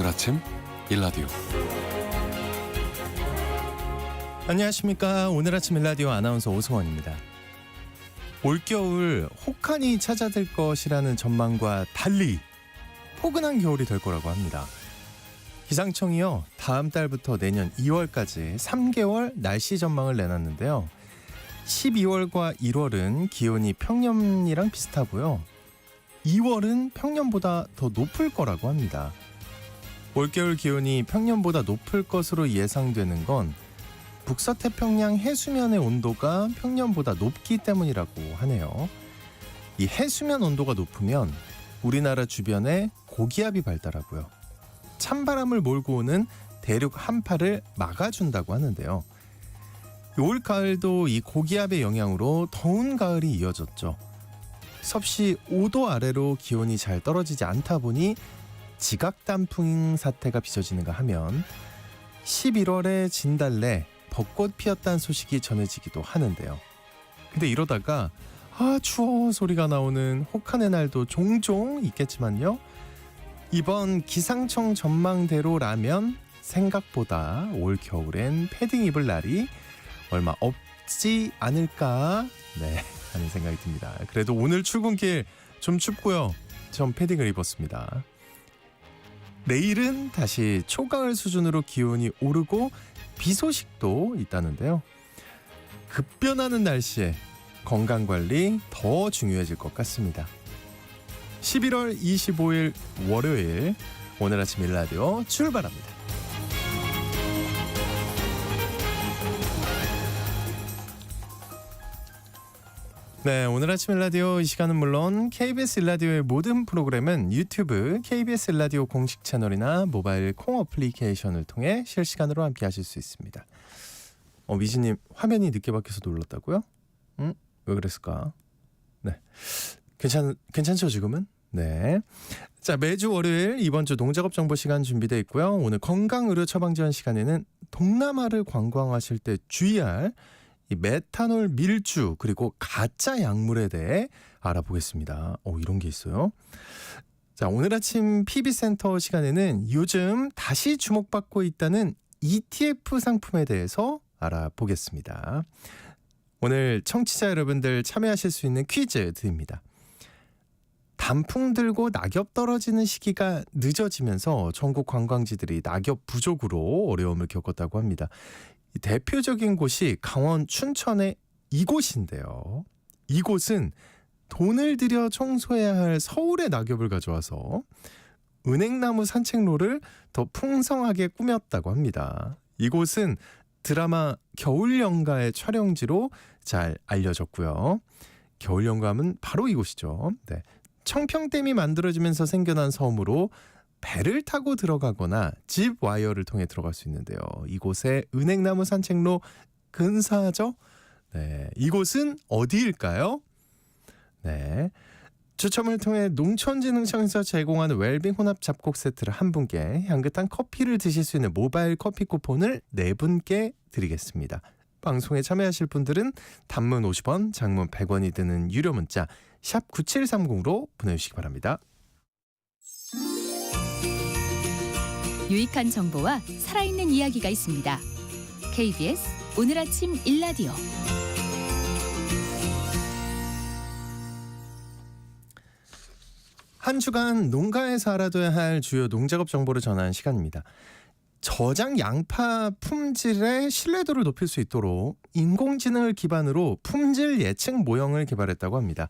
오늘 아침 일라디오. 안녕하십니까. 오늘 아침 일라디오 아나운서 오승원입니다. 올겨울 혹한이 찾아들 것이라는 전망과 달리 포근한 겨울이 될 거라고 합니다. 기상청이요, 다음 달부터 내년 2월까지 3개월 날씨 전망을 내놨는데요. 12월과 1월은 기온이 평년이랑 비슷하고요. 2월은 평년보다 더 높을 거라고 합니다. 올겨울 기온이 평년보다 높을 것으로 예상되는 건 북서태평양 해수면의 온도가 평년보다 높기 때문이라고 하네요. 이 해수면 온도가 높으면 우리나라 주변에 고기압이 발달하고요. 찬바람을 몰고 오는 대륙 한파를 막아준다고 하는데요. 올 가을도 이 고기압의 영향으로 더운 가을이 이어졌죠. 섭씨 5도 아래로 기온이 잘 떨어지지 않다 보니 지각단풍 사태가 빚어지는가 하면 11월에 진달래, 벚꽃 피었다는 소식이 전해지기도 하는데요. 근데 이러다가 추워 소리가 나오는 혹한의 날도 종종 있겠지만요. 이번 기상청 전망대로라면 생각보다 올 겨울엔 패딩 입을 날이 얼마 없지 않을까 하는 생각이 듭니다. 그래도 오늘 출근길 좀 춥고요. 전 패딩을 입었습니다. 내일은 다시 초가을 수준으로 기온이 오르고 비 소식도 있다는데요. 급변하는 날씨에 건강관리 더 중요해질 것 같습니다. 11월 25일 월요일 오늘 아침 일라디오 출발합니다. 네, 오늘 아침 일라디오 이 시간은 물론 KBS 일라디오의 모든 프로그램은 유튜브 KBS 일라디오 공식 채널이나 모바일 콩 어플리케이션을 통해 실시간으로 함께 하실 수 있습니다. 미진님, 화면이 늦게 바뀌어서 놀랐다고요? 왜 그랬을까? 네, 괜찮죠 지금은? 네. 자, 매주 월요일 이번 주 농작업 정보 시간 준비되어 있고요. 오늘 건강의료 처방전 시간에는 동남아를 관광하실 때 주의할 이 메탄올 밀주 그리고 가짜 약물에 대해 알아보겠습니다. 이런 게 있어요. 자, 오늘 아침 PB센터 시간에는 요즘 다시 주목받고 있다는 ETF 상품에 대해서 알아보겠습니다. 오늘 청취자 여러분들 참여하실 수 있는 퀴즈 드립니다. 단풍 들고 낙엽 떨어지는 시기가 늦어지면서 전국 관광지들이 낙엽 부족으로 어려움을 겪었다고 합니다. 대표적인 곳이 강원 춘천의 이곳인데요. 이곳은 돈을 들여 청소해야 할 서울의 낙엽을 가져와서 은행나무 산책로를 더 풍성하게 꾸몄다고 합니다. 이곳은 드라마 겨울연가의 촬영지로 잘 알려졌고요. 겨울연가하면 바로 이곳이죠. 네. 청평댐이 만들어지면서 생겨난 섬으로 배를 타고 들어가거나 집 와이어를 통해 들어갈 수 있는데요. 이곳의 은행나무 산책로 근사하죠? 네, 이곳은 어디일까요? 네, 추첨을 통해 농촌진흥청에서 제공하는 웰빙 혼합 잡곡 세트를 한 분께, 향긋한 커피를 드실 수 있는 모바일 커피 쿠폰을 네 분께 드리겠습니다. 방송에 참여하실 분들은 단문 50원, 장문 100원이 드는 유료 문자 샵 9730으로 보내주시기 바랍니다. 유익한 정보와 살아있는 이야기가 있습니다. KBS 오늘 아침 일라디오. 한 주간 농가에서 알아둬야 할 주요 농작업 정보를 전하는 시간입니다. 저장 양파 품질의 신뢰도를 높일 수 있도록 인공지능을 기반으로 품질 예측 모형을 개발했다고 합니다.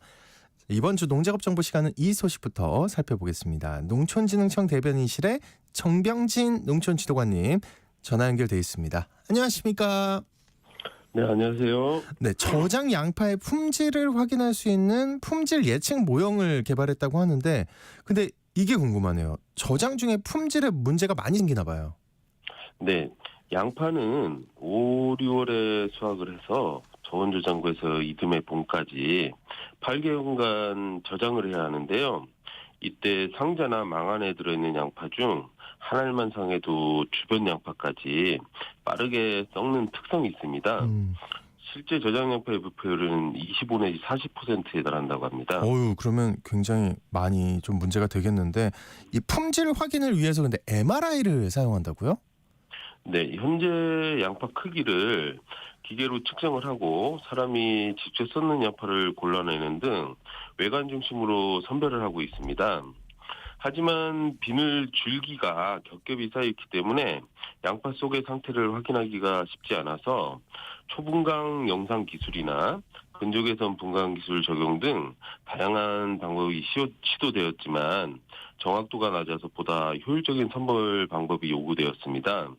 이번 주 농작업 정보 시간은 이 소식부터 살펴보겠습니다. 농촌진흥청 대변인실의 정병진 농촌지도관님 전화 연결돼 있습니다. 안녕하십니까? 네, 안녕하세요. 네, 저장 양파의 품질을 확인할 수 있는 품질 예측 모형을 개발했다고 하는데, 근데 이게 궁금하네요. 저장 중에 품질에 문제가 많이 생기나 봐요. 네, 양파는 5, 6월에 수확을 해서 저온저장고에서 이듬해 봄까지 8개월간 저장을 해야 하는데요. 이때 상자나 망 안에 들어있는 양파 중 한 알만 상해도 주변 양파까지 빠르게 썩는 특성이 있습니다. 실제 저장 양파의 부패율은 25 내지 40%에 달한다고 합니다. 어유, 그러면 굉장히 많이 좀 문제가 되겠는데 이 품질 확인을 위해서 근데 MRI를 사용한다고요? 네, 현재 양파 크기를 기계로 측정을 하고 사람이 직접 썼는 양파를 골라내는 등 외관 중심으로 선별을 하고 있습니다. 하지만 비늘 줄기가 겹겹이 쌓여있기 때문에 양파 속의 상태를 확인하기가 쉽지 않아서 초분광 영상 기술이나 근적외선 분광 기술 적용 등 다양한 방법이 시도되었지만 정확도가 낮아서 보다 효율적인 선별 방법이 요구되었습니다.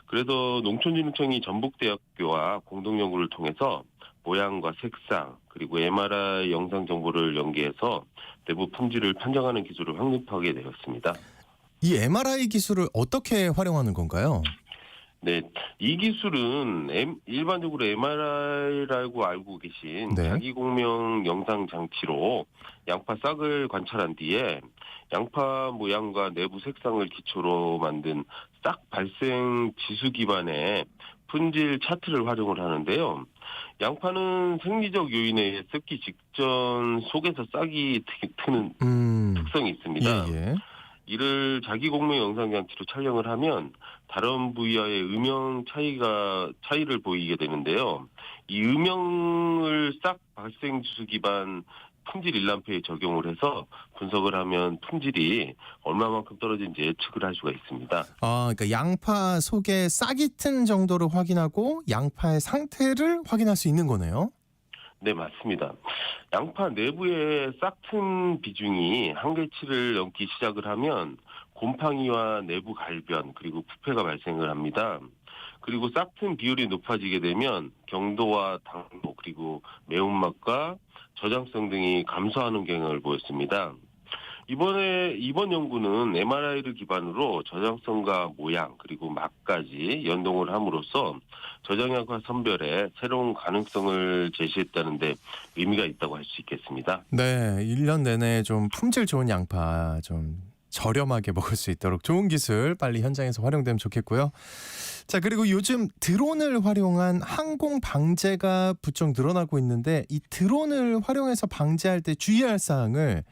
그래서 농촌진흥청이 전북대학교와 공동연구를 통해서 모양과 색상 그리고 MRI 영상 정보를 연계해서 내부 품질을 판정하는 기술을 확립하게 되었습니다. 이 MRI 기술을 어떻게 활용하는 건가요? 네, 이 기술은 일반적으로 MRI라고 알고 계신 네. 자기공명 영상 장치로 양파 싹을 관찰한 뒤에 양파 모양과 내부 색상을 기초로 만든 싹 발생 지수 기반의 품질 차트를 활용을 하는데요. 양파는 생리적 요인에 의해 썩기 직전 속에서 싹이 트는 특성이 있습니다. 예. 이를 자기공명 영상 장치로 촬영을 하면 다른 부위와의 음영 차이를 보이게 되는데요. 이 음영을 싹 발생 지수 기반 품질 일람표에 적용을 해서 분석을 하면 품질이 얼마만큼 떨어진지 예측을 할 수가 있습니다. 그러니까 양파 속에 싹이 튼 정도를 확인하고 양파의 상태를 확인할 수 있는 거네요. 네, 맞습니다. 양파 내부의 싹튼 비중이 한계치를 넘기 시작을 하면 곰팡이와 내부 갈변 그리고 부패가 발생을 합니다. 그리고 싹튼 비율이 높아지게 되면 경도와 당도 그리고 매운맛과 저장성 등이 감소하는 경향을 보였습니다. 이번 연구는 MRI를 기반으로 저장성과 모양 그리고 맛까지 연동을 함으로써 저장양파 선별에 새로운 가능성을 제시했다는데 의미가 있다고 할 수 있겠습니다. 네, 1년 내내 좀 품질 좋은 양파 좀 저렴하게 먹을 수 있도록 좋은 기술 빨리 현장에서 활용되면 좋겠고요. 자, 그리고 요즘 드론을 활용한 항공 방제가 부쩍 늘어나고 있는데 이 드론을 활용해서 방제할 때 주의할 사항을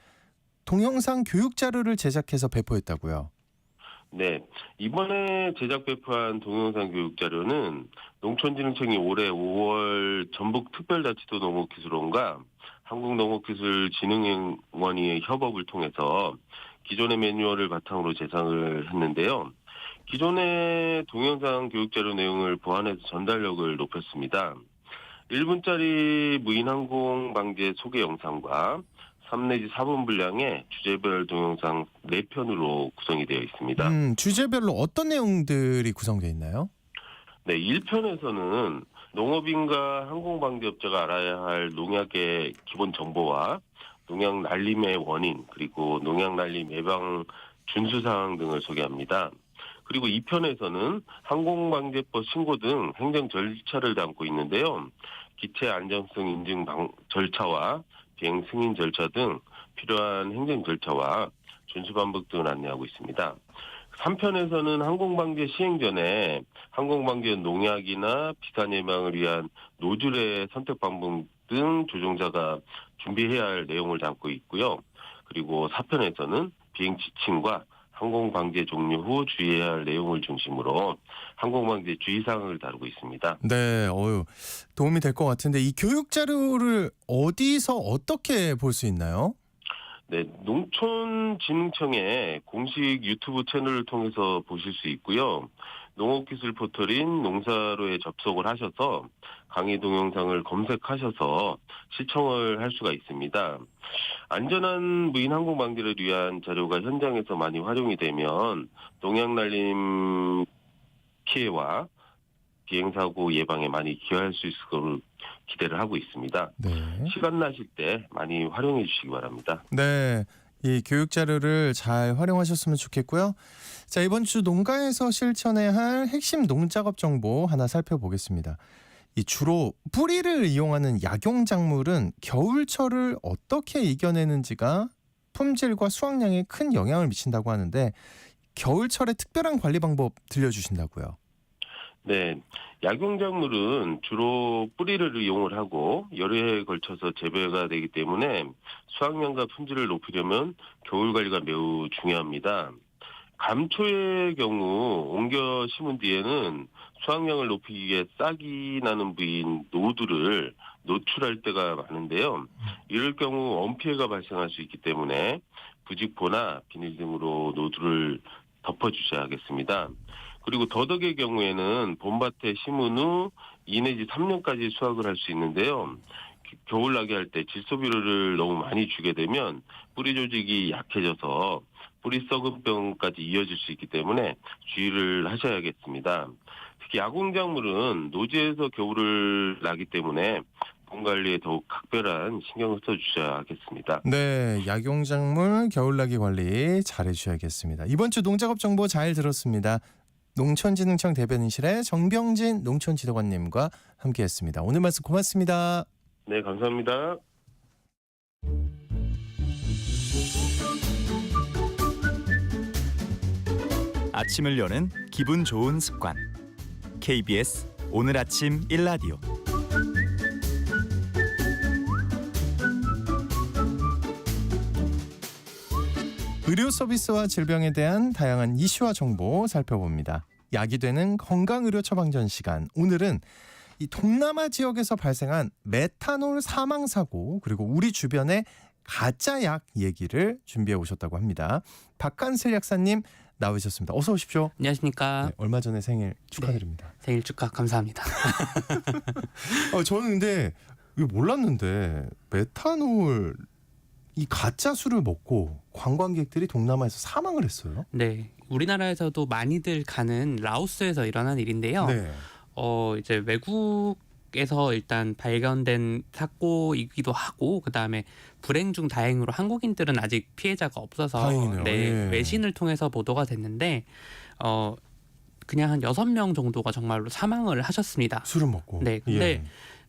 동영상 교육 자료를 제작해서 배포했다고요. 네, 이번에 제작 배포한 동영상 교육 자료는 농촌진흥청이 올해 5월 전북특별자치도 농업기술원과 한국농업기술진흥원의 협업을 통해서 기존의 매뉴얼을 바탕으로 제작을 했는데요. 기존의 동영상 교육 자료 내용을 보완해서 전달력을 높였습니다. 1분짜리 무인 항공 방제 소개 영상과 3 내지 4분 분량의 주제별 동영상 4편으로 구성이 되어 있습니다. 주제별로 어떤 내용들이 구성되어 있나요? 네, 1편에서는 농업인과 항공방제업자가 알아야 할 농약의 기본 정보와 농약 날림의 원인, 그리고 농약 날림 예방 준수사항 등을 소개합니다. 그리고 2편에서는 항공방제법 신고 등 행정 절차를 담고 있는데요. 기체 안정성 인증 절차와 비행 승인 절차 등 필요한 행정 절차와 준수 방법 등을 안내하고 있습니다. 3편에서는 항공방제 시행 전에 항공방제 농약이나 비산 예방을 위한 노즐의 선택 방법 등 조종자가 준비해야 할 내용을 담고 있고요. 그리고 4편에서는 비행 지침과 항공방제 종료 후 주의해야 할 내용을 중심으로 항공방제 주의사항을 다루고 있습니다. 네, 도움이 될 것 같은데 이 교육 자료를 어디서 어떻게 볼 수 있나요? 네, 농촌진흥청의 공식 유튜브 채널을 통해서 보실 수 있고요. 농업기술 포털인 농사로에 접속을 하셔서 강의 동영상을 검색하셔서 시청을 할 수가 있습니다. 안전한 무인 항공 방제를 위한 자료가 현장에서 많이 활용이 되면 농약 날림 피해와 비행사고 예방에 많이 기여할 수 있을 것으로 기대를 하고 있습니다. 네. 시간 나실 때 많이 활용해 주시기 바랍니다. 네. 이 교육 자료를 잘 활용하셨으면 좋겠고요. 자, 이번 주 농가에서 실천해야 할 핵심 농작업 정보 하나 살펴보겠습니다. 이 주로 뿌리를 이용하는 약용 작물은 겨울철을 어떻게 이겨내는지가 품질과 수확량에 큰 영향을 미친다고 하는데 겨울철의 특별한 관리 방법 들려주신다고요. 네, 약용작물은 주로 뿌리를 이용을 하고 여러 해에 걸쳐서 재배가 되기 때문에 수확량과 품질을 높이려면 겨울 관리가 매우 중요합니다. 감초의 경우 옮겨 심은 뒤에는 수확량을 높이기 위해 싹이 나는 부위인 노두를 노출할 때가 많은데요. 이럴 경우 원피해가 발생할 수 있기 때문에 부직포나 비닐 등으로 노두를 덮어주셔야겠습니다. 그리고 더덕의 경우에는 봄밭에 심은 후 2 내지 3년까지 수확을 할 수 있는데요. 겨울 나게 할 때 질소비료를 너무 많이 주게 되면 뿌리 조직이 약해져서 뿌리 썩은병까지 이어질 수 있기 때문에 주의를 하셔야겠습니다. 특히 야공작물은 노지에서 겨울을 나기 때문에 봄 관리에 더욱 각별한 신경을 써주셔야겠습니다. 네, 약용작물 겨울나기 관리 잘 해주셔야겠습니다. 이번 주 농작업 정보 잘 들었습니다. 농촌진흥청 대변인실의 정병진 농촌지도관님과 함께했습니다. 오늘 말씀 고맙습니다. 네, 감사합니다. 아침을 여는 기분 좋은 습관. KBS 오늘 아침 1라디오. 의료 서비스와 질병에 대한 다양한 이슈와 정보 살펴봅니다. 약이 되는 건강의료 처방전 시간. 오늘은 이 동남아 지역에서 발생한 메탄올 사망 사고 그리고 우리 주변의 가짜 약 얘기를 준비해 오셨다고 합니다. 박한슬 약사님 나오셨습니다. 어서 오십시오. 안녕하십니까. 네, 얼마 전에 생일 축하드립니다. 생일 축하 감사합니다. 저는 근데 이거 몰랐는데 메탄올 이 가짜 술을 먹고 관광객들이 동남아에서 사망을 했어요. 네, 우리나라에서도 많이들 가는 라오스에서 일어난 일인데요. 네. 이제 외국에서 일단 발견된 사고이기도 하고 그다음에 불행 중 다행으로 한국인들은 아직 피해자가 없어서 다행이네요. 네, 예. 외신을 통해서 보도가 됐는데 그냥 한 6명 정도가 정말로 사망을 하셨습니다. 술을 먹고. 네, 근데 예.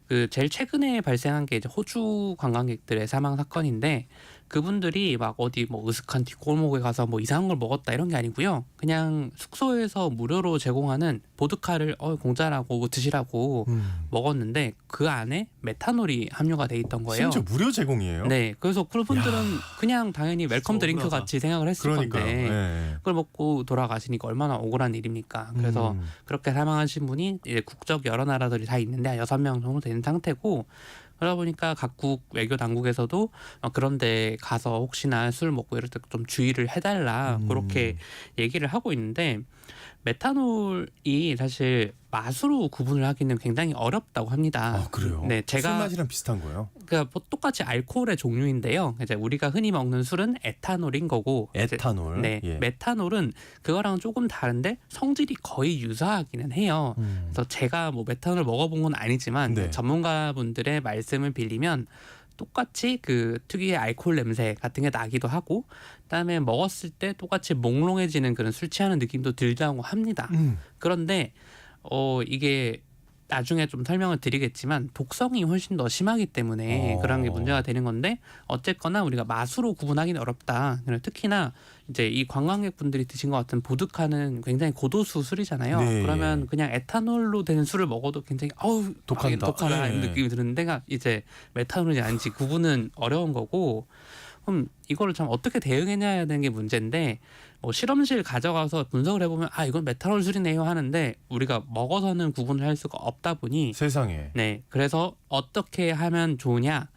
그 제일 최근에 발생한 게 이제 호주 관광객들의 사망 사건인데 그분들이 막 어디 뭐 으슥한 뒷골목에 가서 뭐 이상한 걸 먹었다 이런 게 아니고요. 그냥 숙소에서 무료로 제공하는 보드카를 공짜라고 드시라고 먹었는데 그 안에 메탄올이 함유가 돼 있던 거예요. 심지어 무료 제공이에요. 네, 그래서 그분들은 그냥 당연히 웰컴 드링크 억울하다. 같이 생각을 했을 그러니까요. 건데 예. 그걸 먹고 돌아가시니까 얼마나 억울한 일입니까? 그래서 그렇게 사망하신 분이 이제 국적 여러 나라들이 다 있는데 한 6명 정도 되는 상태고 그러다 보니까 각국 외교 당국에서도 그런 데 가서 혹시나 술 먹고 이럴 때 좀 주의를 해달라 그렇게 얘기를 하고 있는데 메탄올이 사실 맛으로 구분을 하기는 굉장히 어렵다고 합니다. 아, 그래요? 네, 제가 술 맛이랑 비슷한 거예요? 그러니까 뭐 똑같이 알코올의 종류인데요. 이제 우리가 흔히 먹는 술은 에탄올인 거고, 에탄올. 네, 예. 메탄올은 그거랑 조금 다른데 성질이 거의 유사하기는 해요. 그래서 제가 뭐 메탄올 먹어본 건 아니지만 네. 전문가분들의 말씀을 빌리면 똑같이 그 특유의 알코올 냄새 같은 게 나기도 하고, 그다음에 먹었을 때 똑같이 몽롱해지는 그런 술 취하는 느낌도 들다고 합니다. 그런데 이게 나중에 좀 설명을 드리겠지만 독성이 훨씬 더 심하기 때문에 그런 게 문제가 되는 건데 어쨌거나 우리가 맛으로 구분하기는 어렵다. 특히나 이제 이 관광객분들이 드신 것 같은 보드카는 굉장히 고도수 술이잖아요. 네. 그러면 그냥 에탄올로 된 술을 먹어도 굉장히 독하다. 독하다 이런 네. 느낌이 드는데가 이제 메탄올인지 아닌지 구분은 어려운 거고 그럼 이거를 참 어떻게 대응해야 되는 게 문제인데 뭐 실험실 가져가서 분석을 해보면 이건 메탄올 술이네요 하는데 우리가 먹어서는 구분을 할 수가 없다 보니 세상에. 네, 그래서 어떻게 하면 좋으냐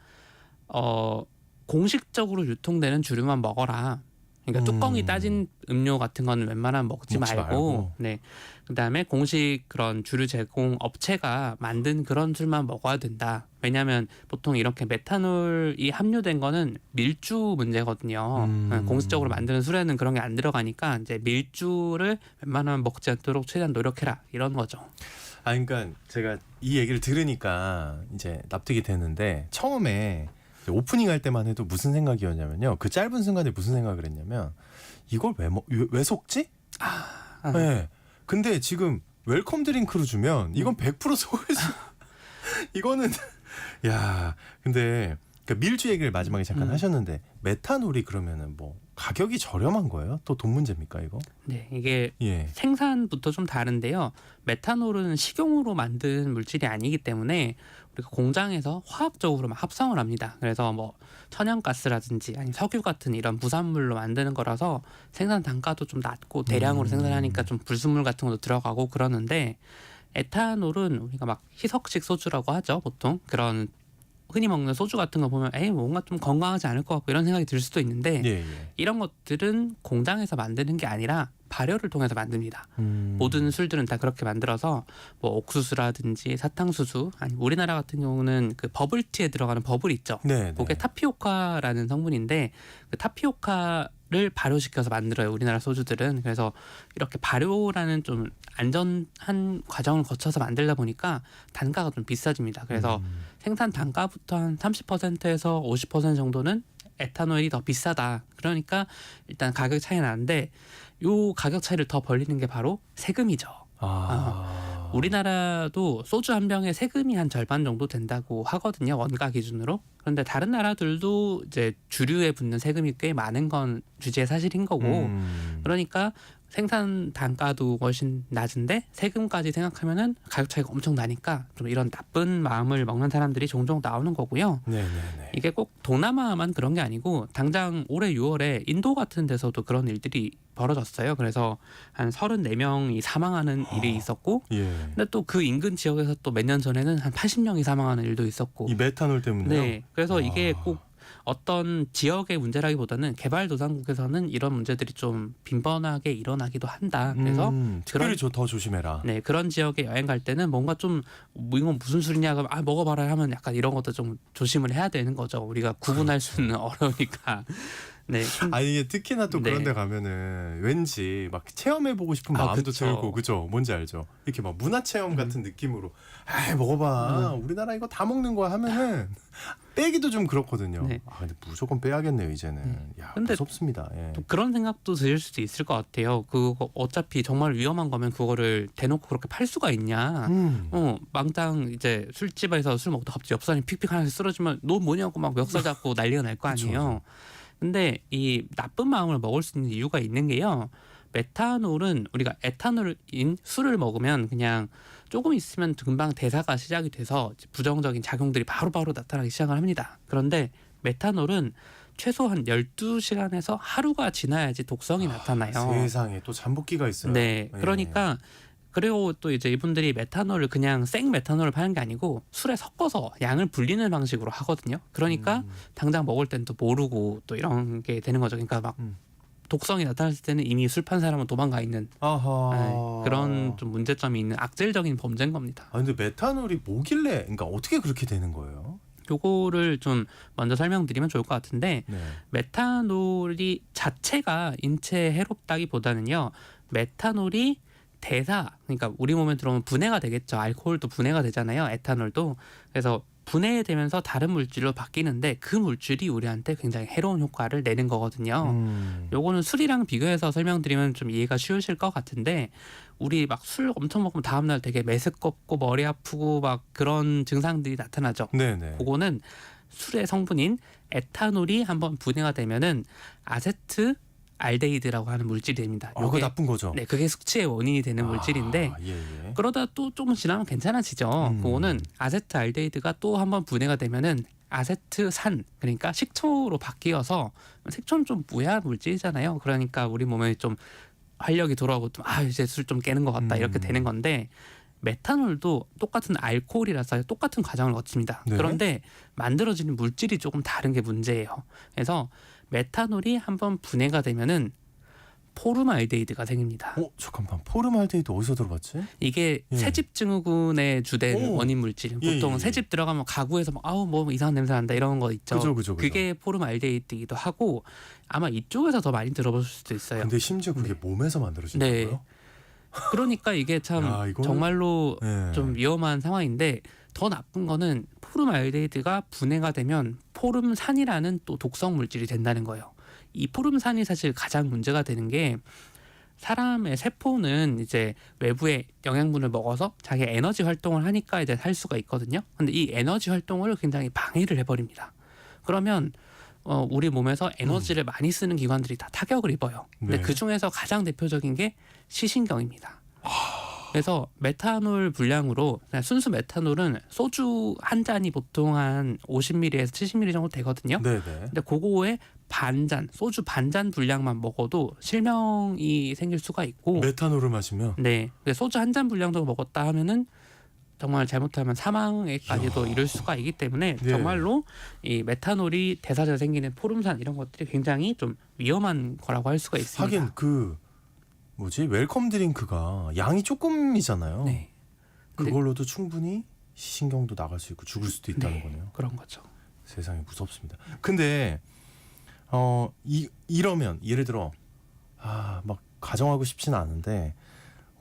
공식적으로 유통되는 주류만 먹어라. 그러니까 뚜껑이 따진 음료 같은 거는 웬만하면 먹지 말고. 네, 그다음에 공식 그런 주류 제공 업체가 만든 그런 술만 먹어야 된다. 왜냐하면 보통 이렇게 메탄올이 함유된 거는 밀주 문제거든요. 공식적으로 만드는 술에는 그런 게 안 들어가니까 이제 밀주를 웬만하면 먹지 않도록 최대한 노력해라 이런 거죠. 그러니까 제가 이 얘기를 들으니까 이제 납득이 되는데 처음에 오프닝 할 때만 해도 무슨 생각이었냐면요. 그 짧은 순간에 무슨 생각을 했냐면 이걸 왜 속지? 네. 근데 지금 웰컴 드링크로 주면 이건 100% 속을 수. 이거는 근데 그러니까 밀주 얘기를 마지막에 잠깐 하셨는데 메탄올이 그러면은 뭐 가격이 저렴한 거예요? 또 돈 문제입니까 이거? 네, 이게 예. 생산부터 좀 다른데요. 메탄올은 식용으로 만든 물질이 아니기 때문에 우리가 공장에서 화학적으로 막 합성을 합니다. 그래서 뭐 천연가스라든지 아니면 석유 같은 이런 부산물로 만드는 거라서 생산 단가도 좀 낮고 대량으로 생산하니까 좀 불순물 같은 것도 들어가고 그러는데 에탄올은 우리가 막 희석식 소주라고 하죠. 보통 그런 흔히 먹는 소주 같은 거 보면 에이 뭔가 좀 건강하지 않을 것 같고 이런 생각이 들 수도 있는데 예, 예. 이런 것들은 공장에서 만드는 게 아니라 발효를 통해서 만듭니다. 모든 술들은 다 그렇게 만들어서 뭐 옥수수라든지 사탕수수 아니 우리나라 같은 경우는 그 버블티에 들어가는 버블 있죠. 네, 그게 타피오카라는 성분인데 그 타피오카를 발효시켜서 만들어요. 우리나라 소주들은. 그래서 이렇게 발효라는 좀 안전한 과정을 거쳐서 만들다 보니까 단가가 좀 비싸집니다. 그래서 생산 단가부터 한 30%에서 50% 정도는 에탄올이 더 비싸다. 그러니까 일단 가격 차이는 나는데 요 가격 차이를 더 벌리는 게 바로 세금이죠. 우리나라도 소주 한 병에 세금이 한 절반 정도 된다고 하거든요. 원가 기준으로. 그런데 다른 나라들도 이제 주류에 붙는 세금이 꽤 많은 건 주제의 사실인 거고. 그러니까 생산 단가도 훨씬 낮은데 세금까지 생각하면은 가격 차이가 엄청 나니까 좀 이런 나쁜 마음을 먹는 사람들이 종종 나오는 거고요. 네네네. 이게 꼭 동남아만 그런 게 아니고 당장 올해 6월에 인도 같은 데서도 그런 일들이 벌어졌어요. 그래서 한 34명이 사망하는 일이 있었고 예. 근데 또 그 인근 지역에서 또 몇 년 전에는 한 80명이 사망하는 일도 있었고 이 메탄올 때문에요? 네. 그래서 이게 아. 꼭 어떤 지역의 문제라기보다는 개발도상국에서는 이런 문제들이 좀 빈번하게 일어나기도 한다. 그래서 특별히 더 조심해라. 네, 그런 지역에 여행 갈 때는 뭔가 좀 뭐 이건 무슨 술이냐 그러면 아 먹어봐라 하면 약간 이런 것도 좀 조심을 해야 되는 거죠. 우리가 구분할 수는 어려우니까. 네. 아니 이게 특히나 또 네. 그런 데 가면은 왠지 막 체험해보고 싶은 마음도 그쵸. 들고 그죠? 뭔지 알죠? 이렇게 막 문화체험 같은 느낌으로 아 먹어봐 우리나라 이거 다 먹는 거야 하면은 빼기도 좀 그렇거든요. 네. 아 근데 무조건 빼야겠네요 이제는. 야 근데 무섭습니다. 예. 또 그런 생각도 들 수도 있을 것 같아요. 그거 어차피 정말 위험한 거면 그거를 대놓고 그렇게 팔 수가 있냐. 망당 이제 술집에서 술 먹다 갑자기 옆사람이 픽픽 하나씩 쓰러지면 너 뭐냐고 막 멱살 잡고 난리가 날 거 아니에요. 근데 이 나쁜 마음을 먹을 수 있는 이유가 있는 게요. 메탄올은 우리가 에탄올인 술을 먹으면 그냥 조금 있으면 금방 대사가 시작이 돼서 부정적인 작용들이 바로바로 나타나기 시작을 합니다. 그런데 메탄올은 최소 한 12시간에서 하루가 지나야지 독성이 나타나요. 세상에 또 잠복기가 있어요. 네. 그러니까 그리고 또 이제 이분들이 메탄올을 그냥 생 메탄올을 파는 게 아니고 술에 섞어서 양을 불리는 방식으로 하거든요. 그러니까 당장 먹을 땐 또 모르고 또 이런 게 되는 거죠. 그러니까 막 독성이 나타났을 때는 이미 술 판 사람은 도망가 있는 아하. 그런 좀 문제점이 있는 악질적인 범죄인 겁니다. 아 근데 메탄올이 뭐길래 그러니까 어떻게 그렇게 되는 거예요? 요거를 좀 먼저 설명드리면 좋을 것 같은데 네. 메탄올이 자체가 인체에 해롭다기보다는요. 메탄올이 대사 그러니까 우리 몸에 들어오면 분해가 되겠죠. 알코올도 분해가 되잖아요. 에탄올도. 그래서 분해되면서 다른 물질로 바뀌는데 그 물질이 우리한테 굉장히 해로운 효과를 내는 거거든요. 요거는 술이랑 비교해서 설명드리면 좀 이해가 쉬우실 것 같은데 우리 막 술 엄청 먹으면 다음날 되게 메스껍고 머리 아프고 막 그런 증상들이 나타나죠. 네네. 그거는 술의 성분인 에탄올이 한번 분해가 되면은 아세트 알데히드라고 하는 물질이 됩니다. 그거 나쁜 거죠. 네, 그게 숙취의 원인이 되는 물질인데 예. 그러다 또 조금 지나면 괜찮아지죠. 그거는 아세트 알데히드가 또 한번 분해가 되면은 아세트산 그러니까 식초로 바뀌어서 식초는 좀 무해한 물질이잖아요. 그러니까 우리 몸에 좀 활력이 돌아오고 좀 이제 술 좀 깨는 것 같다 이렇게 되는 건데 메탄올도 똑같은 알코올이라서 똑같은 과정을 거칩니다. 네. 그런데 만들어지는 물질이 조금 다른 게 문제예요. 그래서 메탄올이 한번 분해가 되면은 포름알데히드가 생깁니다. 잠깐만 포름알데히드 어디서 들어봤지? 이게 예. 새집 증후군의 주된 원인 물질. 보통 예. 새집 들어가면 가구에서 막 뭐 이상한 냄새 난다 이런 거 있죠. 그죠. 그게 포름알데히드이기도 하고 아마 이쪽에서 더 많이 들어볼 수도 있어요. 근데 심지어 그게 몸에서 만들어진다고요? 네. 그러니까 이게 참 이거는- 정말로 네. 좀 위험한 상황인데 더 나쁜 거는 포름알데히드가 분해가 되면 포름산이라는 또 독성 물질이 된다는 거예요. 이 포름산이 사실 가장 문제가 되는 게 사람의 세포는 이제 외부의 영양분을 먹어서 자기 에너지 활동을 하니까 이제 살 수가 있거든요. 근데 이 에너지 활동을 굉장히 방해를 해버립니다. 그러면 우리 몸에서 에너지를 많이 쓰는 기관들이 다 타격을 입어요. 근데 네. 그 중에서 가장 대표적인 게 시신경입니다. 그래서 메탄올 분량으로 그냥 순수 메탄올은 소주 한 잔이 보통 한 50ml에서 70ml 정도 되거든요. 네네. 근데 그거에 반잔, 소주 반잔 분량만 먹어도 실명이 생길 수가 있고, 메탄올을 마시면 네, 근데 소주 한 잔 분량 정도 먹었다 하면은 정말 잘못하면 사망에까지도 이를 수가 있기 때문에 네. 정말로 이 메탄올이 대사체에 생기는 포름산 이런 것들이 굉장히 좀 위험한 거라고 할 수가 있습니다. 하긴 그 뭐지 웰컴 드링크가 양이 조금이잖아요. 네, 그걸로도 충분히 시신경도 나갈 수 있고 죽을 수도 있다는 네, 거네요. 그런 거죠. 세상에 무섭습니다. 근데 이러면 예를 들어 막 가정하고 싶지는 않은데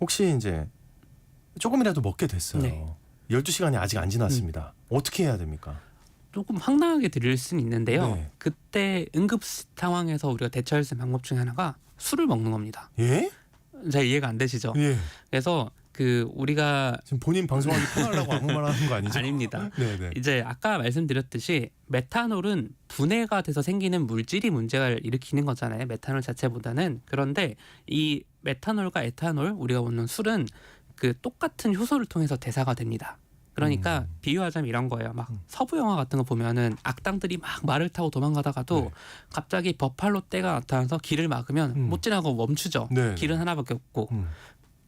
혹시 이제 조금이라도 먹게 됐어요. 네. 12시간이 아직 안 지났습니다. 어떻게 해야 됩니까? 조금 황당하게 들릴 수는 있는데요. 네. 그때 응급 상황에서 우리가 대처할 수 있는 방법 중에 하나가 술을 먹는 겁니다. 예? 잘 이해가 안 되시죠? 예. 그래서 그 우리가 지금 본인 방송하기 편하려고 아무 말 하는 거 아니죠? 아닙니다. 네네. 이제 아까 말씀드렸듯이 메탄올은 분해가 돼서 생기는 물질이 문제를 일으키는 거잖아요. 메탄올 자체보다는. 그런데 이 메탄올과 에탄올, 우리가 먹는 술은 그 똑같은 효소를 통해서 대사가 됩니다. 그러니까 비유하자면 이런 거예요. 막 서부 영화 같은 거 보면은 악당들이 막 말을 타고 도망가다가도 네. 갑자기 버팔로 떼가 나타나서 길을 막으면 못 지나고 멈추죠. 네. 길은 하나밖에 없고. 음.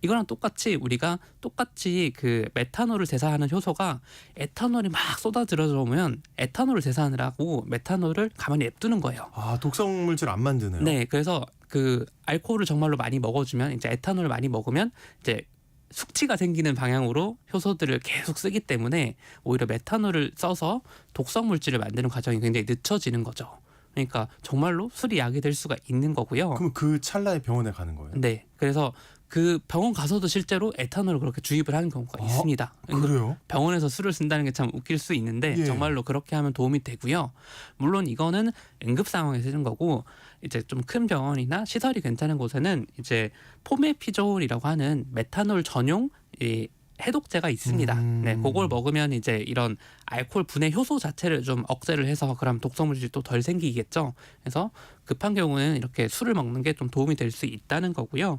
이거랑 똑같이 우리가 똑같이 그 메탄올을 대사하는 효소가 에탄올이 막 쏟아 들어오면 에탄올을 대사하느라고 메탄올을 가만히 냅두는 거예요. 독성 물질 안 만드네요. 네, 그래서 그 알코올을 정말로 많이 먹어주면 이제 에탄올을 많이 먹으면 이제 숙취가 생기는 방향으로 효소들을 계속 쓰기 때문에 오히려 메탄올을 써서 독성 물질을 만드는 과정이 굉장히 늦춰지는 거죠. 그러니까 정말로 술이 약이 될 수가 있는 거고요. 그럼 그 찰나에 병원에 가는 거예요? 네, 그래서 그 병원 가서도 실제로 에탄올을 그렇게 주입을 하는 경우가 있습니다. 그래요? 병원에서 술을 쓴다는 게 참 웃길 수 있는데 예. 정말로 그렇게 하면 도움이 되고요. 물론 이거는 응급 상황에 쓰는 거고 이제 좀 큰 병원이나 시설이 괜찮은 곳에는 이제 포메피졸이라고 하는 메탄올 전용 이 해독제가 있습니다. 네, 그걸 먹으면 이제 이런 알코올 분해 효소 자체를 좀 억제를 해서 그럼 독성 물질이 또 덜 생기겠죠. 그래서 급한 경우는 이렇게 술을 먹는 게 좀 도움이 될 수 있다는 거고요.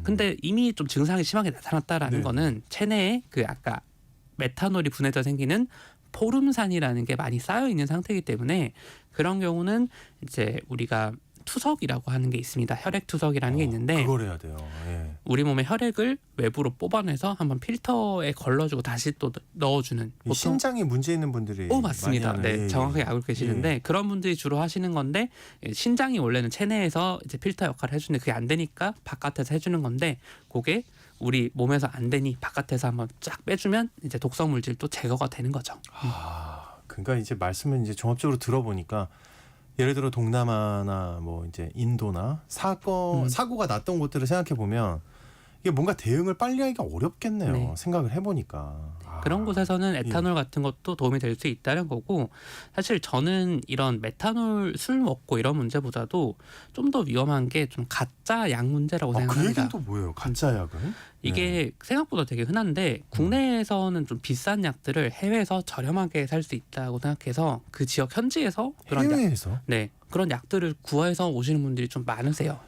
근데 이미 좀 증상이 심하게 나타났다라는 네. 거는 체내에 그 아까 메탄올이 분해져 생기는 포름산이라는 게 많이 쌓여 있는 상태이기 때문에 그런 경우는 이제 우리가 투석이라고 하는 게 있습니다. 혈액 투석이라는 게 있는데 그걸 해야 돼요. 예. 우리 몸의 혈액을 외부로 뽑아내서 한번 필터에 걸러주고 다시 또 넣어주는 이 신장에 문제 있는 분들이 맞습니다. 많이 하는, 네, 정확하게 알고 계시는데 그런 분들이 주로 하시는 건데 신장이 원래는 체내에서 이제 필터 역할을 해주는데 그게 안 되니까 바깥에서 해주는 건데 그게 우리 몸에서 안 되니 바깥에서 한번 쫙 빼주면 이제 독성 물질도 제거가 되는 거죠. 그러니까 이제 말씀을 이제 종합적으로 들어보니까 예를 들어 동남아나 뭐 이제 인도나 사고가 났던 곳들을 생각해 보면 이게 뭔가 대응을 빨리 하기가 어렵겠네요. 네. 생각을 해보니까 그런 곳에서는 에탄올 같은 것도 도움이 될 수 있다는 거고 사실 저는 이런 메탄올 술 먹고 이런 문제보다도 좀 더 위험한 게 좀 가짜 약 문제라고 그 생각합니다. 얘기는 또 뭐예요? 가짜 약은? 이게 생각보다 되게 흔한데 국내에서는 좀 비싼 약들을 해외에서 저렴하게 살 수 있다고 생각해서 그 지역 현지에서 그런 해외에서? 네, 그런 약들을 구해서 오시는 분들이 좀 많으세요.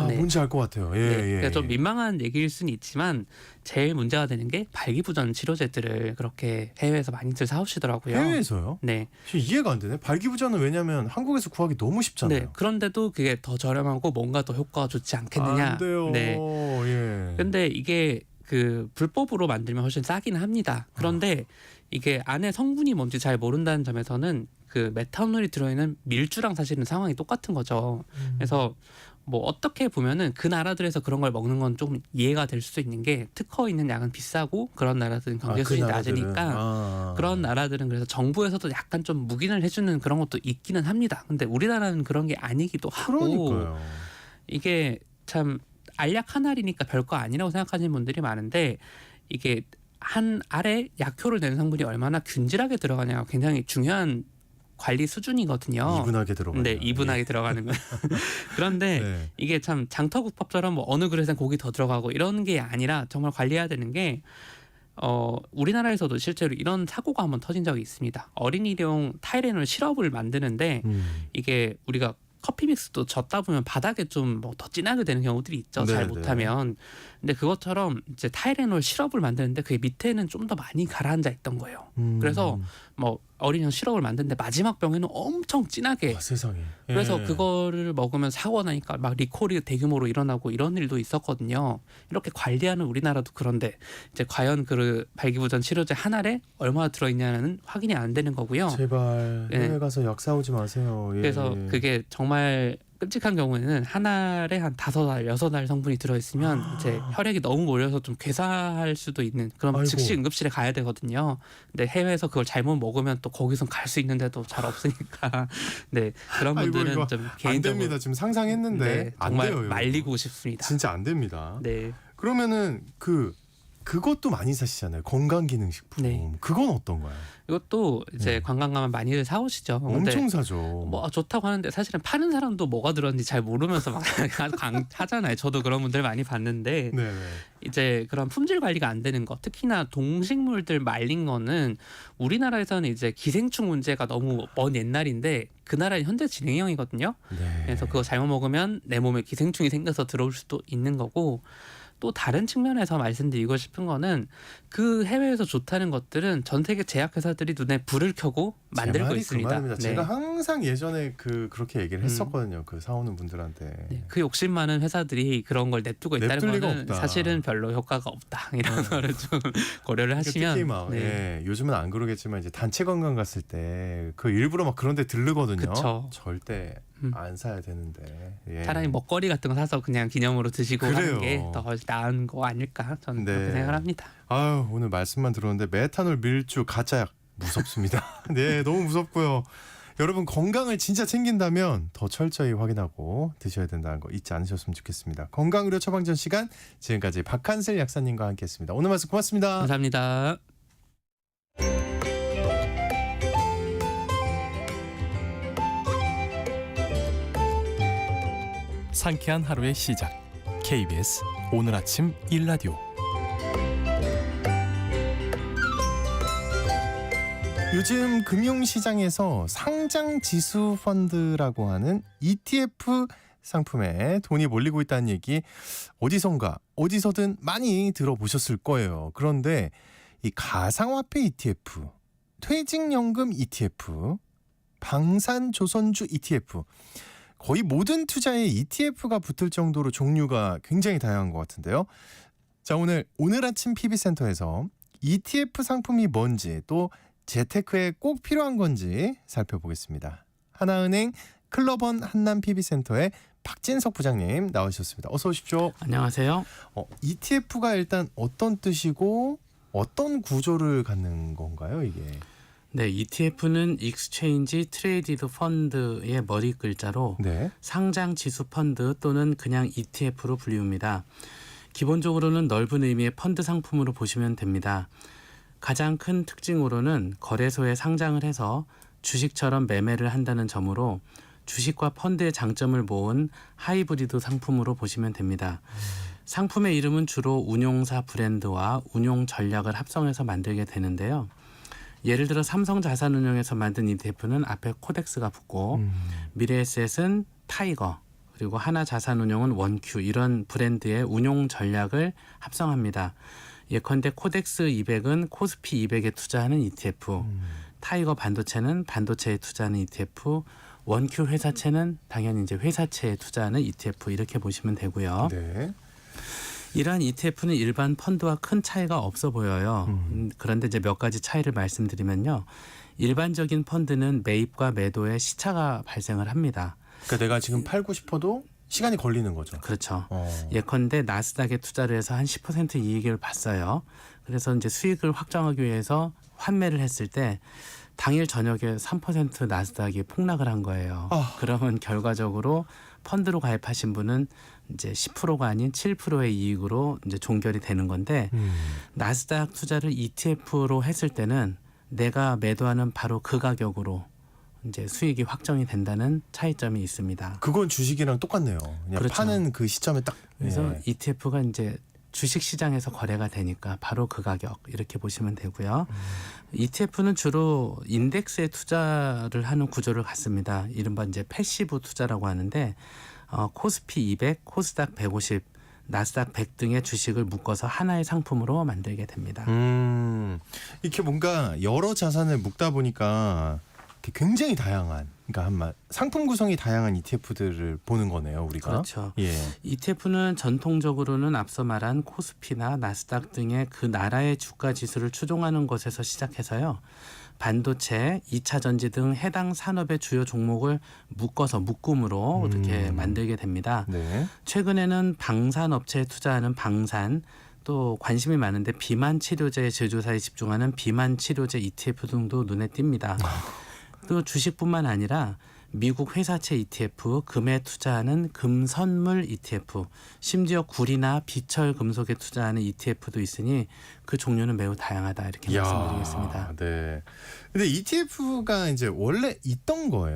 네. 뭔지 알 것 같아요. 예, 예. 그러니까 좀 민망한 얘기일 수는 있지만 제일 문제가 되는 게 발기부전 치료제들을 그렇게 해외에서 많이들 사오시더라고요. 해외에서요? 네. 이해가 안 되네. 발기부전은 왜냐면 한국에서 구하기 너무 쉽잖아요. 네. 그런데도 그게 더 저렴하고 뭔가 더 효과가 좋지 않겠느냐. 안 돼요. 네. 예. 근데 이게 그 불법으로 만들면 훨씬 싸기는 합니다. 그런데 이게 안에 성분이 뭔지 잘 모른다는 점에서는 그 메탄올이 들어있는 밀주랑 사실은 상황이 똑같은 거죠. 그래서 뭐 어떻게 보면은 그 나라들에서 그런 걸 먹는 건 조금 이해가 될 수 있는 게 특허 있는 약은 비싸고 그런 나라들은 경제 수준이 낮으니까 그런 나라들은 그래서 정부에서도 약간 좀 묵인을 해주는 그런 것도 있기는 합니다. 근데 우리나라는 그런 게 아니기도 하고 그러니까요. 이게 참 알약 한 알이니까 별거 아니라고 생각하시는 분들이 많은데 이게 한 알에 약효를 내는 성분이 얼마나 균질하게 들어가냐가 굉장히 중요한 관리 수준이거든요. 이분하게 들어가요. 네, 이분하게 들어가는 거. 그런데 네. 이게 참 장터국밥처럼 뭐 어느 그릇엔 고기 더 들어가고 이런 게 아니라 정말 관리해야 되는 게 우리나라에서도 실제로 이런 사고가 한번 터진 적이 있습니다. 어린이용 타이레놀 시럽을 만드는데 이게 우리가 커피 믹스도 젓다 보면 바닥에 좀 뭐 더 진하게 되는 경우들이 있죠. 잘 네네. 못하면. 근데 그것처럼 이제 타이레놀 시럽을 만드는데 그게 밑에는 좀 더 많이 가라앉아 있던 거예요. 그래서 뭐 어린이용 시럽을 만드는데 마지막 병에는 엄청 진하게. 세상에. 그래서 예. 그거를 먹으면 사고가 나니까 막 리콜이 대규모로 일어나고 이런 일도 있었거든요. 이렇게 관리하는 우리나라도 그런데 이제 과연 그 발기부전 치료제 한 알에 얼마나 들어있냐는 확인이 안 되는 거고요. 제발 예. 해외 가서 약 사오지 마세요. 예. 그래서 그게 정말 끔찍한 경우에는 한 알에 한 5알, 6알 성분이 들어있으면 이제 혈액이 너무 몰려서 좀 괴사할 수도 있는 그런 아이고. 즉시 응급실에 가야 되거든요. 근데 해외에서 그걸 잘못 먹으면 또 거기선 갈 수 있는데도 잘 없으니까 네 그런 아이고, 분들은 이거 좀 안 개인적으로 됩니다. 지금 상상했는데 네, 안 정말 돼요. 이거. 말리고 싶습니다. 진짜 안 됩니다. 네. 그러면은 그것도 많이 사시잖아요. 건강기능식품. 네. 그건 어떤가요? 이것도 이제 네. 관광 가면 많이들 사오시죠. 근데 엄청 사죠. 뭐 좋다고 하는데 사실은 파는 사람도 뭐가 들었는지 잘 모르면서 막 하잖아요. 저도 그런 분들 많이 봤는데 네네. 이제 그런 품질 관리가 안 되는 거, 특히나 동식물들 말린 거는 우리나라에서는 이제 기생충 문제가 너무 먼 옛날인데 그 나라는 현재 진행형이거든요. 네. 그래서 그거 잘못 먹으면 내 몸에 기생충이 생겨서 들어올 수도 있는 거고 또 다른 측면에서 말씀드리고 싶은 거는 그 해외에서 좋다는 것들은 전 세계 제약회사들이 눈에 불을 켜고 제 만들고 말이 있습니다. 그 말입니다. 제가 항상 예전에 그렇게 얘기를 음. 했었거든요. 그 사오는 분들한테. 네, 그 욕심 많은 회사들이 그런 걸 냅두고 있다는 냅둘 리가 거는 없다. 사실은 별로 효과가 없다. 이런 거를 좀 고려를 하시면 특히 막 네. 요즘은 안 그러겠지만 이제 단체 관광 갔을 때 그 일부러 막 그런 데 들르거든요. 그쵸. 절대 음. 안 사야 되는데. 예. 차라리 먹거리 같은 거 사서 그냥 기념으로 드시고 그래요. 하는 게 더 나은 거 아닐까 저는 네. 그렇게 생각을 합니다. 아유, 오늘 말씀만 들었는데 메탄올 밀주 가짜약 무섭습니다. 네, 너무 무섭고요. 여러분 건강을 진짜 챙긴다면 더 철저히 확인하고 드셔야 된다는 거 잊지 않으셨으면 좋겠습니다. 건강의료 처방전 시간 지금까지 박한슬 약사님과 함께했습니다. 오늘 말씀 고맙습니다. 감사합니다. 상쾌한 하루의 시작. KBS 오늘 아침 1라디오. 요즘 금융시장에서 상장지수 펀드라고 하는 ETF 상품에 돈이 몰리고 있다는 얘기 어디선가 어디서든 많이 들어보셨을 거예요. 그런데 이 가상화폐 ETF, 퇴직연금 ETF, 방산조선주 ETF 거의 모든 투자에 ETF가 붙을 정도로 종류가 굉장히 다양한 것 같은데요. 자, 오늘 아침 PB센터에서 ETF 상품이 뭔지 또 재테크에 꼭 필요한 건지 살펴보겠습니다. 하나은행 클럽원 한남 PB센터의 박진석 부장님 나오셨습니다. 어서 오십시오. 안녕하세요. ETF가 일단 어떤 뜻이고 어떤 구조를 갖는 건가요, 이게? 네, ETF는 Exchange Traded Fund의 머리 글자로 네. 상장 지수 펀드 또는 그냥 ETF로 불리웁니다. 기본적으로는 넓은 의미의 펀드 상품으로 보시면 됩니다. 가장 큰 특징으로는 거래소에 상장을 해서 주식처럼 매매를 한다는 점으로 주식과 펀드의 장점을 모은 하이브리드 상품으로 보시면 됩니다. 상품의 이름은 주로 운용사 브랜드와 운용 전략을 합성해서 만들게 되는데요. 예를 들어 삼성자산운용에서 만든 ETF는 앞에 코덱스가 붙고 미래에셋은 타이거 그리고 하나자산운용은 원큐 이런 브랜드의 운용 전략을 합성합니다. 예컨대 코덱스 200은 코스피 200에 투자하는 ETF, 타이거 반도체는 반도체에 투자하는 ETF, 원큐 회사채는 당연히 이제 회사채에 투자하는 ETF 이렇게 보시면 되고요. 네. 이러한 ETF는 일반 펀드와 큰 차이가 없어 보여요. 그런데 이제 몇 가지 차이를 말씀드리면요. 일반적인 펀드는 매입과 매도에 시차가 발생을 합니다. 그러니까 내가 지금 팔고 싶어도 시간이 걸리는 거죠. 그렇죠. 어. 예컨대 나스닥에 투자를 해서 한 10% 이익을 봤어요. 그래서 이제 수익을 확정하기 위해서 환매를 했을 때 당일 저녁에 3% 나스닥이 폭락을 한 거예요. 그러면 결과적으로 펀드로 가입하신 분은 이제 10%가 아닌 7%의 이익으로 이제 종결이 되는 건데 나스닥 투자를 ETF로 했을 때는 내가 매도하는 바로 그 가격으로 이제 수익이 확정이 된다는 차이점이 있습니다. 그건 주식이랑 똑같네요. 그냥 그렇죠. 파는 그 시점에 딱. 그래서 예. ETF가 이제 주식 시장에서 거래가 되니까 바로 그 가격 이렇게 보시면 되고요. ETF는 주로 인덱스에 투자를 하는 구조를 갖습니다. 이른바 이제 패시브 투자라고 하는데 코스피 200, 코스닥 150, 나스닥 100 등의 주식을 묶어서 하나의 상품으로 만들게 됩니다. 이렇게 뭔가 여러 자산을 묶다 보니까 굉장히 다양한, 그러니까 상품 구성이 다양한 ETF들을 보는 거네요, 우리가. 그렇죠. 예. ETF는 전통적으로는 앞서 말한 코스피나 나스닥 등의 그 나라의 주가 지수를 추종하는 것에서 시작해서요. 반도체, 2차 전지 등 해당 산업의 주요 종목을 묶어서 묶음으로 이렇게 만들게 됩니다. 네. 최근에는 방산 업체에 투자하는 방산, 또 관심이 많은데 비만 치료제 제조사에 집중하는 비만 치료제 ETF 등도 눈에 띕니다. 또 주식뿐만 아니라 미국 회사채 ETF, 금에 투자하는 금선물 ETF, 심지어 구리나 비철 금속에 투자하는 ETF도 있으니 그 종류는 매우 다양하다 이렇게 말씀드리겠습니다. 네. 근데 ETF가 이제 원래 있던 거예요?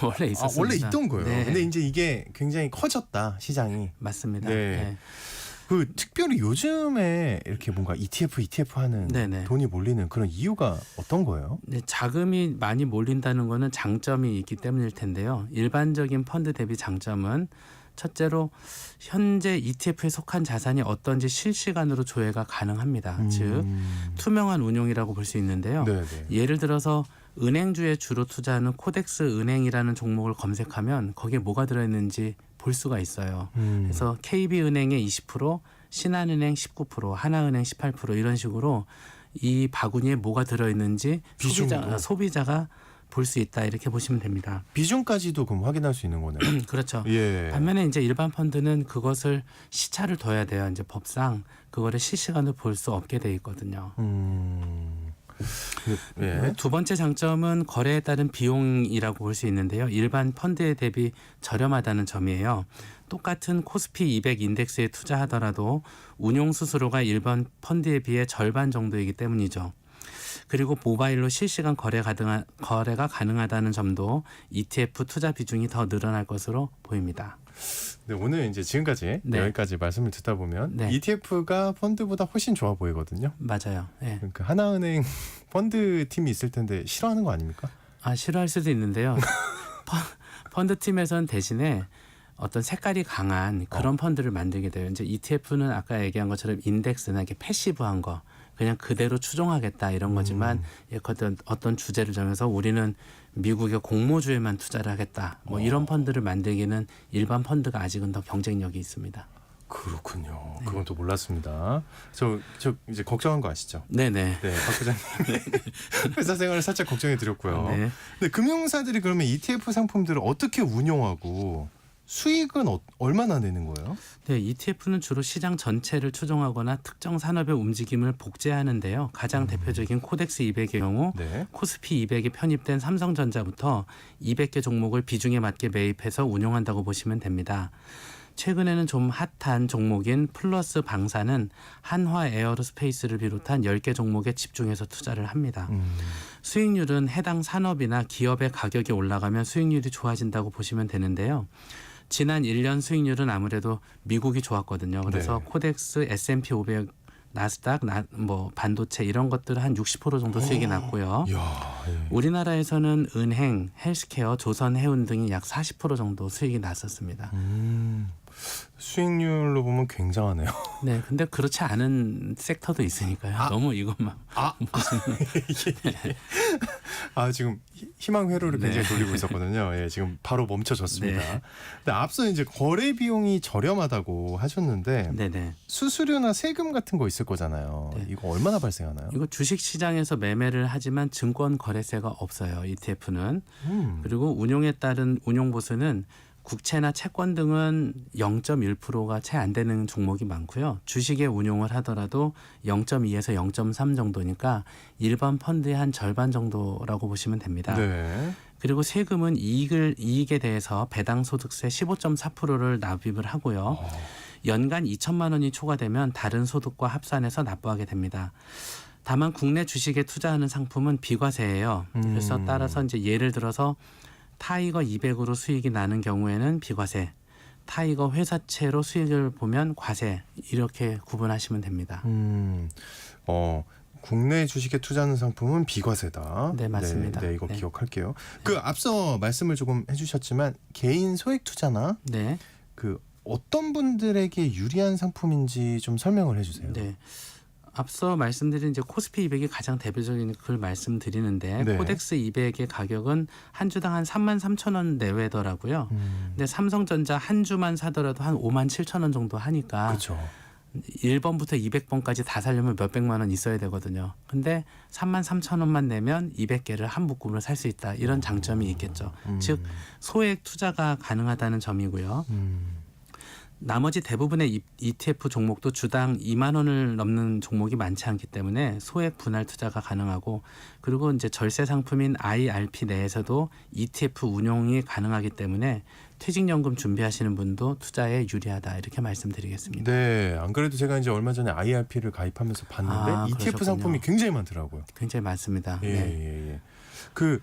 원래 있었습니다. 원래 있던 거예요. 네. 근데 이제 이게 굉장히 커졌다, 시장이. 맞습니다. 네. 네. 그 특별히 요즘에 이렇게 뭔가 ETF 하는 네네. 돈이 몰리는 그런 이유가 어떤 거예요? 네, 자금이 많이 몰린다는 거는 장점이 있기 때문일 텐데요. 일반적인 펀드 대비 장점은 첫째로 현재 ETF에 속한 자산이 어떤지 실시간으로 조회가 가능합니다. 즉 투명한 운용이라고 볼 수 있는데요. 네네. 예를 들어서 은행주에 주로 투자하는 코덱스 은행이라는 종목을 검색하면 거기에 뭐가 들어있는지 볼 수가 있어요. 그래서 KB은행의 20%, 신한은행 19%, 하나은행 18% 이런 식으로 이 바구니에 뭐가 들어있는지 소비자가 볼 수 있다 이렇게 보시면 됩니다. 비중까지도 그럼 확인할 수 있는 거네요. 그렇죠. 예. 반면에 이제 일반 펀드는 그것을 시차를 둬야 돼요. 이제 법상 그거를 실시간으로 볼 수 없게 돼 있거든요. 예. 두 번째 장점은 거래에 따른 비용이라고 볼 수 있는데요. 일반 펀드에 대비 저렴하다는 점이에요. 똑같은 코스피 200 인덱스에 투자하더라도 운용 수수료가 일반 펀드에 비해 절반 정도이기 때문이죠. 그리고 모바일로 실시간 거래가 가능하다는 점도 ETF 투자 비중이 더 늘어날 것으로 보입니다. 네, 오늘 이제 지금까지 네. 여기까지 말씀을 듣다 보면 네. ETF가 펀드보다 훨씬 좋아 보이거든요. 맞아요. 네. 그러니까 하나은행 펀드 팀이 있을 텐데 싫어하는 거 아닙니까? 싫어할 수도 있는데요. 펀드 팀에서는 대신에 어떤 색깔이 강한 그런 펀드를 만들게 돼요. 이제 ETF는 아까 얘기한 것처럼 인덱스나 이렇게 패시브한 거 그냥 그대로 추종하겠다 이런 거지만 어떤 주제를 정해서 우리는 미국의 공모주에만 투자를 하겠다. 뭐 이런 펀드를 만들기는 일반 펀드가 아직은 더 경쟁력이 있습니다. 그렇군요. 그건 또 몰랐습니다. 저 이제 걱정한 거 아시죠? 네네. 네, 박 부장님. 회사 생활을 살짝 걱정해 드렸고요. 네. 근데 금융사들이 그러면 ETF 상품들을 어떻게 운용하고 수익은 얼마나 내는 거예요? 네, ETF는 주로 시장 전체를 추종하거나 특정 산업의 움직임을 복제하는데요. 가장 대표적인 코덱스 200의 경우 네. 코스피 200에 편입된 삼성전자부터 200개 종목을 비중에 맞게 매입해서 운용한다고 보시면 됩니다. 최근에는 좀 핫한 종목인 플러스 방사는 한화 에어로스페이스를 비롯한 10개 종목에 집중해서 투자를 합니다. 수익률은 해당 산업이나 기업의 가격이 올라가면 수익률이 좋아진다고 보시면 되는데요. 지난 1년 수익률은 아무래도 미국이 좋았거든요. 그래서 네. 코덱스, S&P 500, 나스닥, 반도체 이런 것들은 한 60% 정도 수익이 났고요. 이야, 예. 우리나라에서는 은행, 헬스케어, 조선해운 등이 약 40% 정도 수익이 났었습니다. 수익률로 보면 굉장하네요. 네, 근데 그렇지 않은 섹터도 있으니까요. 너무 이것만 지금 희망 회로를 굉장히 돌리고 있었거든요. 예, 지금 바로 멈춰졌습니다. 네. 근데 앞서 이제 거래 비용이 저렴하다고 하셨는데 네네. 수수료나 세금 같은 거 있을 거잖아요. 네. 이거 얼마나 발생하나요? 이거 주식 시장에서 매매를 하지만 증권 거래세가 없어요. ETF는. 그리고 운용에 따른 운용 보수는 국채나 채권 등은 0.1%가 채 안 되는 종목이 많고요. 주식에 운용을 하더라도 0.2에서 0.3 정도니까 일반 펀드의 한 절반 정도라고 보시면 됩니다. 네. 그리고 세금은 이익에 대해서 배당 소득세 15.4%를 납입을 하고요. 연간 2천만 원이 초과되면 다른 소득과 합산해서 납부하게 됩니다. 다만 국내 주식에 투자하는 상품은 비과세예요. 그래서 따라서 이제 예를 들어서 타이거 200으로 수익이 나는 경우에는 비과세, 타이거 회사채로 수익을 보면 과세 이렇게 구분하시면 됩니다. 국내 주식에 투자하는 상품은 비과세다. 네, 맞습니다. 네, 이거 네. 기억할게요. 그 앞서 말씀을 조금 해주셨지만 개인 소액 투자나 네. 그 어떤 분들에게 유리한 상품인지 좀 설명을 해주세요. 네. 앞서 말씀드린 이제 코스피 200이 가장 대표적인 걸 말씀드리는데 네. 코덱스 200의 가격은 한 주당 한 33,000원 내외더라고요. 근데 삼성전자 한 주만 사더라도 한 57,000원 정도 하니까 그렇죠. 1번부터 200번까지 다 사려면 몇백만 원 있어야 되거든요. 근데 33,000원만 내면 200개를 한 묶음으로 살 수 있다. 이런 장점이 있겠죠. 즉 소액 투자가 가능하다는 점이고요. 나머지 대부분의 ETF 종목도 주당 2만 원을 넘는 종목이 많지 않기 때문에 소액 분할 투자가 가능하고 그리고 이제 절세 상품인 IRP 내에서도 ETF 운용이 가능하기 때문에 퇴직연금 준비하시는 분도 투자에 유리하다 이렇게 말씀드리겠습니다. 네, 안 그래도 제가 이제 얼마 전에 IRP를 가입하면서 봤는데 ETF 그러셨군요. 상품이 굉장히 많더라고요. 굉장히 많습니다. 예, 네. 예. 그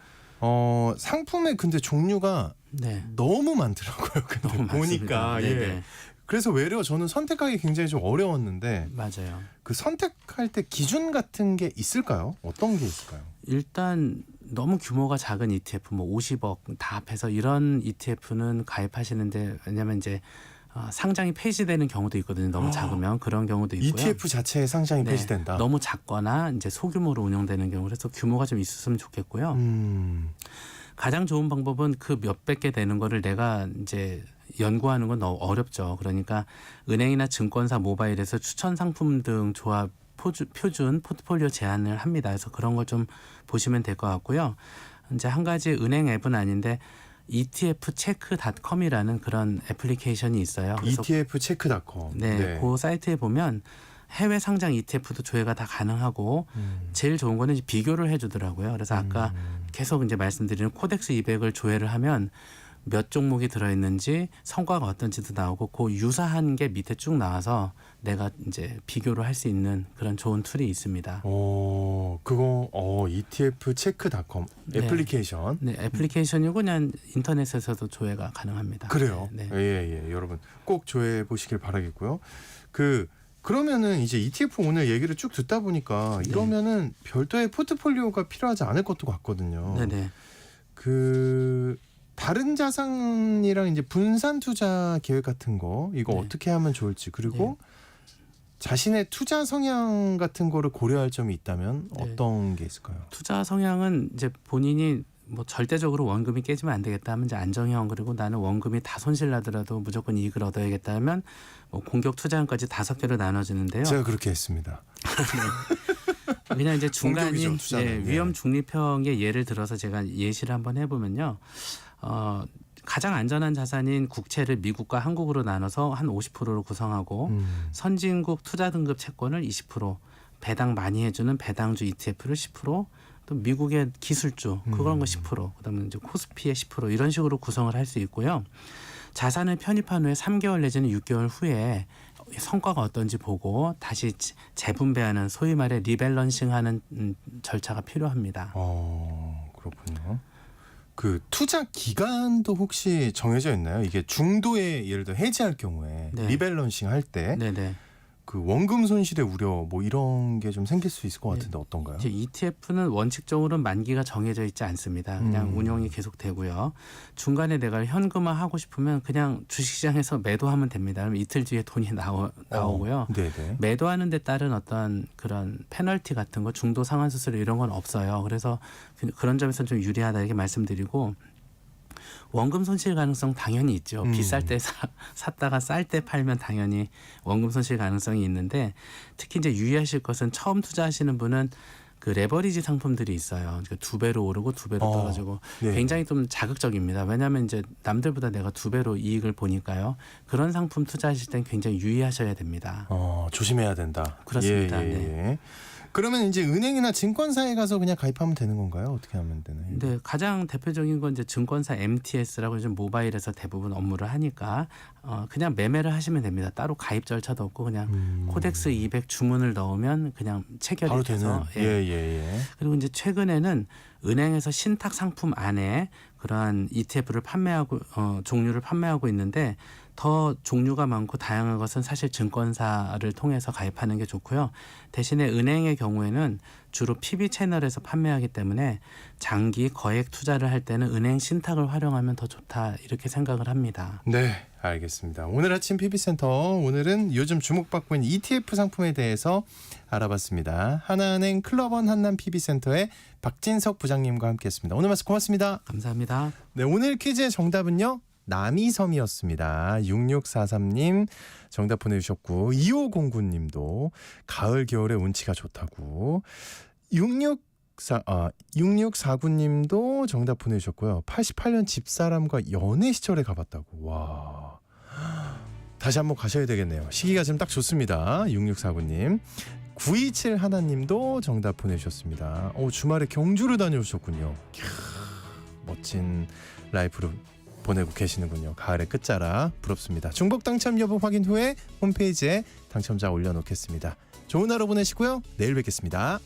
상품의 근데 종류가 네. 너무 많더라고요. 근데 너무 보니까 많습니다. 예. 네네. 그래서 외려 저는 선택하기 굉장히 좀 어려웠는데 맞아요. 그 선택할 때 기준 같은 게 있을까요? 어떤 게 있을까요? 일단 너무 규모가 작은 ETF 뭐 50억 다 합해서 이런 ETF는 가입하시는데 왜냐하면 이제 상장이 폐지되는 경우도 있거든요. 너무 작으면 그런 경우도 있고요. ETF 자체의 상장이 네, 폐지된다. 너무 작거나 이제 소규모로 운영되는 경우 그래서 규모가 좀 있었으면 좋겠고요. 가장 좋은 방법은 그 몇백 개 되는 거를 내가 이제 연구하는 건 너무 어렵죠. 그러니까 은행이나 증권사 모바일에서 추천 상품 등 조합 표준 포트폴리오 제안을 합니다. 그래서 그런 걸 좀 보시면 될 것 같고요. 이제 한 가지 은행 앱은 아닌데 etfcheck.com이라는 그런 애플리케이션이 있어요. 그래서 etfcheck.com. 네, 그 사이트에 보면 해외 상장 ETF도 조회가 다 가능하고 제일 좋은 거는 이제 비교를 해주더라고요. 그래서 아까 계속 이제 말씀드리는 코덱스 200을 조회를 하면 몇 종목이 들어있는지 성과가 어떤지도 나오고 그 유사한 게 밑에 쭉 나와서 내가 이제 비교를 할 수 있는 그런 좋은 툴이 있습니다. 그거 etfcheck.com 네. 애플리케이션. 네, 애플리케이션이고 그냥 인터넷에서도 조회가 가능합니다. 그래요. 네. 예. 여러분 꼭 조회해 보시길 바라겠고요. 그러면은 이제 ETF 오늘 얘기를 쭉 듣다 보니까 이러면은 별도의 포트폴리오가 필요하지 않을 것도 같거든요. 네네. 다른 자산이랑 이제 분산 투자 계획 같은 거 이거 네. 어떻게 하면 좋을지 그리고 자신의 투자 성향 같은 거를 고려할 점이 있다면 네. 어떤 게 있을까요? 투자 성향은 이제 본인이 뭐 절대적으로 원금이 깨지면 안 되겠다 하면 이제 안정형 그리고 나는 원금이 다 손실 나더라도 무조건 이익을 얻어야겠다 하면 뭐 공격 투자형까지 5개로 나눠지는데요. 제가 그렇게 했습니다. 그냥 이제 중간인 공격이죠, 투자는. 네. 위험 중립형의 예를 들어서 제가 예시를 한번 해보면요. 가장 안전한 자산인 국채를 미국과 한국으로 나눠서 한 50%로 구성하고 선진국 투자 등급 채권을 20%, 배당 많이 해주는 배당주 ETF를 10%, 또 미국의 기술주 그런 거 10%, 그다음에 이제 코스피의 10% 이런 식으로 구성을 할 수 있고요. 자산을 편입한 후에 3개월 내지는 6개월 후에 성과가 어떤지 보고 다시 재분배하는 소위 말해 리밸런싱하는 절차가 필요합니다. 그렇군요. 그 투자 기간도 혹시 정해져 있나요? 이게 중도에 예를 들어 해지할 경우에 네. 리밸런싱 할 때 네네. 그 원금 손실의 우려 뭐 이런 게 좀 생길 수 있을 것 같은데 어떤가요? 이제 ETF는 원칙적으로는 만기가 정해져 있지 않습니다. 그냥 운용이 계속 되고요. 중간에 내가 현금화 하고 싶으면 그냥 주식시장에서 매도하면 됩니다. 그럼 이틀 뒤에 돈이 나오고요. 네네. 매도하는 데 따른 어떤 그런 페널티 같은 거 중도 상환 수수료 이런 건 없어요. 그래서 그런 점에서 좀 유리하다 이렇게 말씀드리고 원금 손실 가능성 당연히 있죠. 비쌀 때 샀다가 쌀 때 팔면 당연히 원금 손실 가능성이 있는데 특히 이제 유의하실 것은 처음 투자하시는 분은 그 레버리지 상품들이 있어요. 그러니까 2배로 오르고 2배로 떨어지고 네. 굉장히 좀 자극적입니다. 왜냐하면 이제 남들보다 내가 2배로 이익을 보니까요. 그런 상품 투자하실 땐 굉장히 유의하셔야 됩니다. 조심해야 된다. 그렇습니다. 예. 그러면 이제 은행이나 증권사에 가서 그냥 가입하면 되는 건가요? 어떻게 하면 되나요? 네, 가장 대표적인 건 이제 증권사 MTS라고 요즘 모바일에서 대부분 업무를 하니까 그냥 매매를 하시면 됩니다. 따로 가입 절차도 없고 그냥 코덱스 200 주문을 넣으면 그냥 체결이 바로 돼서 되는. 예. 그리고 이제 최근에는 은행에서 신탁 상품 안에 그러한 ETF를 판매하고 종류를 판매하고 있는데 더 종류가 많고 다양한 것은 사실 증권사를 통해서 가입하는 게 좋고요. 대신에 은행의 경우에는 주로 PB 채널에서 판매하기 때문에 장기 거액 투자를 할 때는 은행 신탁을 활용하면 더 좋다 이렇게 생각을 합니다. 네, 알겠습니다. 오늘 아침 PB센터 오늘은 요즘 주목받고 있는 ETF 상품에 대해서 알아봤습니다. 하나은행 클럽원 한남 PB센터의 박진석 부장님과 함께했습니다. 오늘 말씀 고맙습니다. 감사합니다. 네, 오늘 퀴즈의 정답은요. 남이섬이었습니다. 6643님 정답 보내주셨고 2509님도 가을 겨울에 운치가 좋다고 6649님도 정답 보내주셨고요. 88년 집사람과 연애 시절에 가봤다고. 와, 다시 한번 가셔야 되겠네요. 시기가 지금 딱 좋습니다. 6649님 927 하나님도 정답 보내주셨습니다. 주말에 경주를 다녀오셨군요. 멋진 라이프로 보내고 계시는군요. 가을의 끝자락 부럽습니다. 중복 당첨 여부 확인 후에 홈페이지에 당첨자 올려놓겠습니다. 좋은 하루 보내시고요. 내일 뵙겠습니다.